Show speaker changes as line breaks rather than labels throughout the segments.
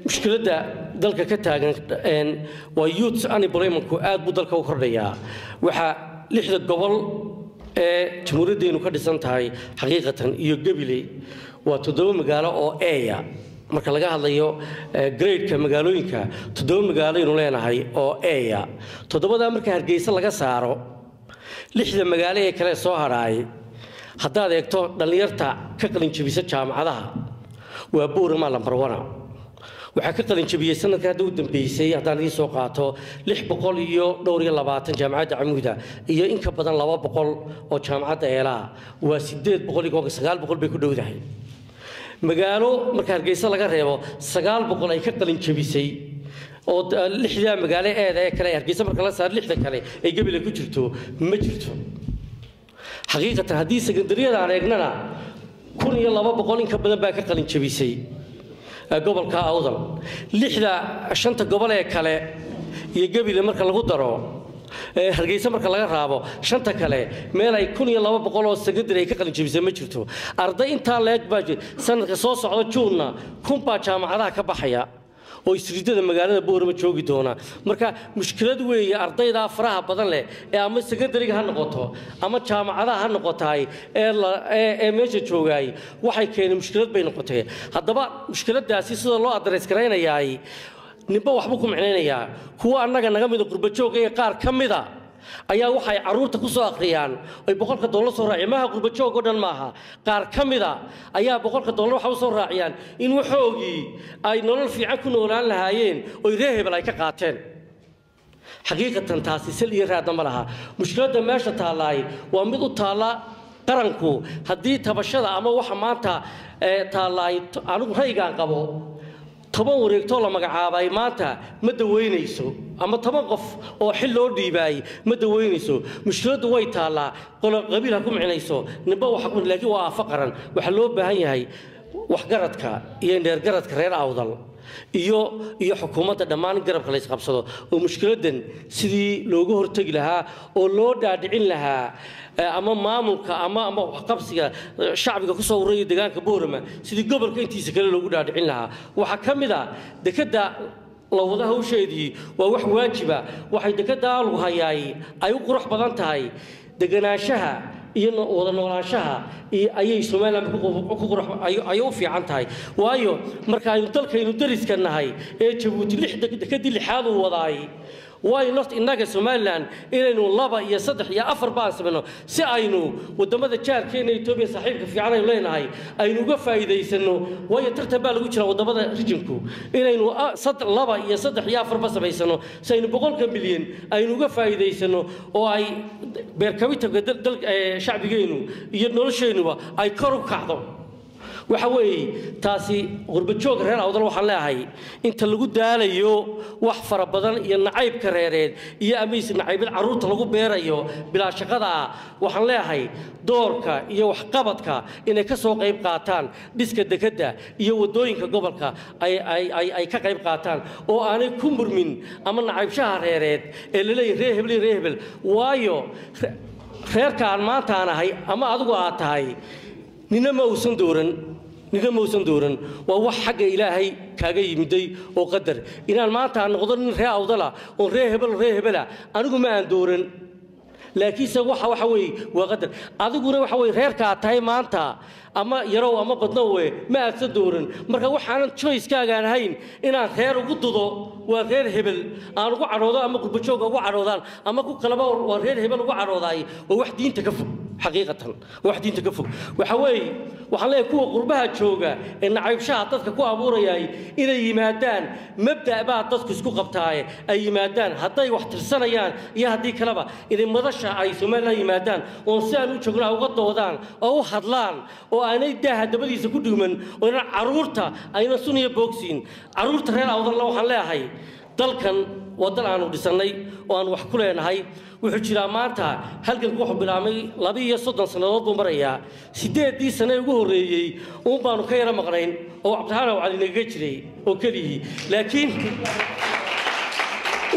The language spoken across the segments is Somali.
مشكلة دلك كتاجن ويوت أنا بريمن كأد بدلك وخرديا وح لحد قبل تمر الدين وكردستان تاي حقيقة يقبلي وتدوم مقالة أو آية marka laga hadlayo grade-ka magaalooyinka toddoba magaalo inuu leenahay oo eeya toddobada marka Hargeysa laga saaro lixda magaalo ee kale soo haray haddaad eegto dhalinyarta ka qalin jabisa jaamacadaha waa Boorama lambar 1 waxa ka qalin jabiyay sanadka u dambeysay haddaan idin soo qaato 620 jaamacadda Camuuda iyo in ka badan 200 oo jaamacadda Eelaa waa 800 bay ku dhowdahay magaalo marka Hargeysa laga reebo 900 ay ka qalin jabisay oo lixda magaalo ee kale Hargeysa marka la saar lixda kale ay gabilay ku jirto ma jirto xaqiiqatan hadii secondariyada aan eegnana 1200 in ka badan baa ka qalin jabisay gobolka Awdal lixda shanta gobol ee kale iyo gabilay marka lagu daro Hargeysa marka laga raabo shanta kale meel ay 1200 oo secondary ka qalin jabisay ma jirto arday inta leeg baa sanadka soo socda Juunna kunba jaamacadaha ka baxaya oo isriidada magaalada Boorama joogi doona marka mushkilad weeye ardayda faraha badan leh ee ama secondary ha noqoto ama jaamacadaha ha noqotay ee meesha joogay waxay keenay mushkilad bay noqotay haddaba mushkiladaasi sida loo address gareynayaa ninba waxba ku micneenaya kuwa annaga naga mid qurba joog ee qaar kamida ayaa waxay caruurta ku soo akhriyaan ay $100 soo raaciyaan qurba joog oo dhan maaha qaar kamida ayaa $100 waxa soo raaciyaan in waxoogii ay nolol fiican ku noolaan lahaayeen oo reehebel ay ka qaateen xaqiiqatan taasi sal iyo raad ma laha mushkiladda meesha taalaay waa mid u taala qaranku hadii tabashada ama waxa maanta taalaay anigu raygaan qabo toban wareegto la magacaabay maanta ma daweynayso ama toban qof oo xil loo dhiibay ma daweynayso mushkiladu way taala qabiil ha ku micnayso ninba waxa ku laakiin waa afaqaran waxa loo baahan yahay wax garadka iyo dheer garadka reer Awdal iyo xukuumadda dhammaan garabka la isqabsado oo mushkiladan sidii looga hortagi lahaa oo loo dhaadhicin lahaa ama maamulka ama wax qabsiga shacbiga ku soo wareeyay deegaanka Boorama sidii gobolka intiisa kale loogu dhaadhicin lahaa waxa kamida dekada la wada hawsheedii waa wax waajiba waxay dekada lagu hayay ay u qurux badan tahay deganaanshaha iyo wada noolaanshaha ayay Soomaaliland ku qurux ay u fiican tahay waayo marka ay dalkaynu dariska nahay ee Jabuuti dekadii lixaad u wadaay way not inaga Soomaaliland inaynu 2 iyo 3 iyo 4 baan sabno si aynu wadamada jaarkeena Itoobiya saaxiibka fiican ay leenahay aynu uga faa'iideysano way tartan lagu jira wadamada regionku inaynu 2 iyo 3 iyo 4 ba sameysano si aynu 100 bilyan aynu uga faa'iideysano oo ay beerkabitabka shacbigeenu iyo nolosheenuba ay kor u kacdo waxa weey taasi qurba joog reer Awdal waxaan leeyahay inta lagu daalayo wax fara badan iyo nacaybka reereed iyo amiis nacaybada caruurta lagu beerayo bilaa shaqada waxaan leeyahay doorka iyo wax qabadka inay ka soo qayb qaataan dhiska dekada iyo wadooyinka gobolka ay ka qayb qaataan oo aanay ku murmin ama nacaybshaha reereed ee leeyahay reehebel waayo reerkaan maanta aanahay ama adigu aad tahay nina ma uusan dooran waa wax xagga Ilaahay kaaga yimiday oo qadar inaan maanta noqdo nin reer Awdala oo reehebela anigu ma aan dooran laakiin waxa weey waa qadar adiguna waxa weey reerka tahay maanta ama yarow ama badno ma aad dooran marka waxaan choice-kaaga aan hayn inaan reer ugu dudo waa reer hebel aan ugu caroodo ama qurba joog ugu caroodaan ama ku kalaba waa reer hebel ugu carooday oo wax diinta ka fog xaqiiqatan wax diinta ka fog waxa weey waxaan leeyahay kuwa qurbaha jooga ee nacaybshaha dadka ku abuurayay inay yimaadaan mabda' baa dadku isku qabtaay ay yimaadaan haday wax tirsanayaan iyo hadii kalaba inay madasha ay Soomaaliland yimaadaan oo si aan u joogno uga doodaan oo u hadlaan oo aanay daaha dabadiisa ku dhuuman oo in caruurta ayna suniya boogsiin caruurta reer Awdal waxaan leeyahay dalkan wadal aanu dhisanay oo aan wax ku leenahay wuxuu jiraa maanta halkan ku bilaamay 32 sanadood buu marayaa 8 sano ugu horeeyay oo baanu ka yara maqnayn oo Cabdiraxmaan Cali naga jiray oo kaliya laakiin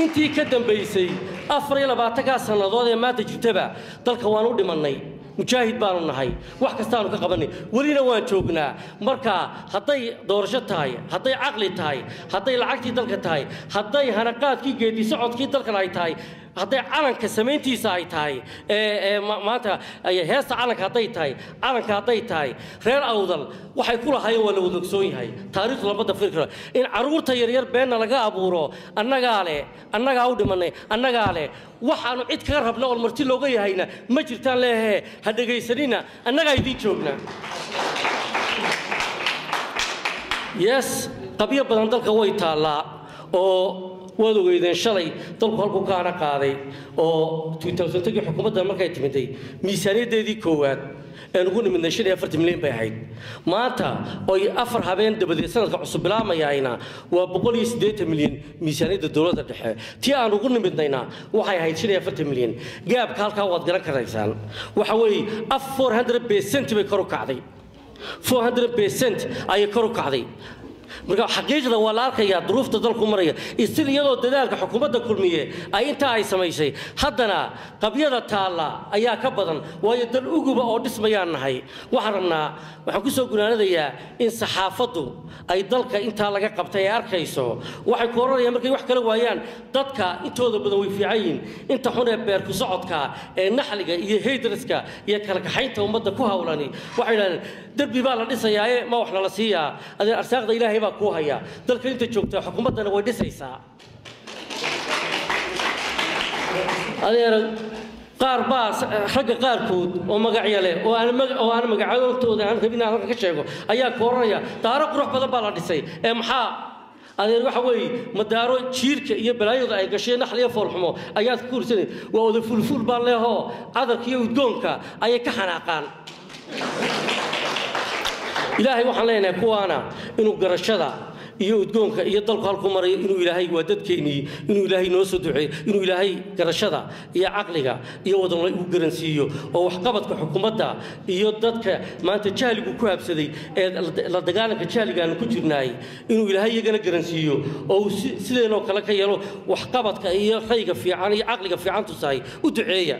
intii ka dambeysay 24 sanadood ee maanta jirtaba dalka waan u dhimanay mujaahid baanu nahay wax kastaanu ka qabanay welina waan joognaa marka hadday doorasho tahay hadday caqli tahay hadday lacagtii dalka tahay hadday hanaqaadkii geedi socodkii dalkan ay tahay hadday calanka samayntiisa ay tahay maanta heesta calanka hadday tahay calanka hadday tahay reer awdal waxay ku lahaayeen waa la wada ogsoon yahay taariikhdu labada fikra in caruurta yaryar beenna laga abuuro annagaa u dhimanay annagaa leh waxaanu cid kaga rabna oo marti looga yahayna ma jirtaan leehe ha dhegaysanina annagaa idiin joognaa yes qabyo badan dalka way taallaa oo waad ogeydeen shalay dalku halkuu kaana qaaday oo 2000 xukuumadda markay timiday miisaaniyadeedii koowaad ee ugu nimidnay 40 milyan bay ahayd maanta oo 4 habeen dabadeed sanadka cusub bilaamayayna waa 180 milyan miisaaniyadda dawladda dhexe tii aan ugu nimidnayna waxay ahayd 40 milyan gaabka halka waad garan karaysaan waxa weeye 400% bay kor u kacday 400% ay kor u kacday marka xaqiiqda waa la arkayaa duruufta dalku maraya isla iyadoo dadaalka xukuumadda kulmiye ay inta ay samaysay haddana qabyada taala ayaa ka badan waayo dal uguba oo dhismayaan nahay waxaan ku soo gunaanadayaa in saxaafaddu ay dalka inta laga qabtay ay arkayso waxay ku oranayaan markay wax kala waayaan dadka intooda badan way fiicayin inta xun ee beer ku socodka ee naxliga iyo heydriska iyo kala kaxaynta ummadda ku hawlani waxay yiraahdeen darbi baa la dhisayaa ma wax la siiyaa adee arsaaqda ilaahay baa ku haya dalka inta joogta xukuumaddana way dhisaysaa adeer qaar baa ragga qaarkood oo magacyo leh oo aan magacadoodooda aan rabin halka ka sheego ayaa ku oranaya daaro qurux badan baa la dhisay ee maxaa adeer waxa weeye madaaro jiirka iyo balaayada ay gasheen naxliya foolxumo ayaa ku kursanay waa wada fulful baa leeho cadarka iyo udgoonka ayay ka xanaaqaan ilaahay waxaan leenahay kuwaana inuu garashada iyo udgoonka iyo dalku halku marayo inuu ilaahay waa dadkeenii inuu ilaahay noo soo duceeyo inuu ilaahay garashada iyo caqliga iyo wadan uu garansiiyo oo wax qabadka xukuumadda iyo dadka maanta jahligu ku habsaday ee la dagaalanka jahligaana ku jirnaay inuu ilaahay iyagana garansiiyo oo sideenoo kale ka yeelo wax qabadka iyo rayga fiican iyo caqliga fiican tusaay u duceeya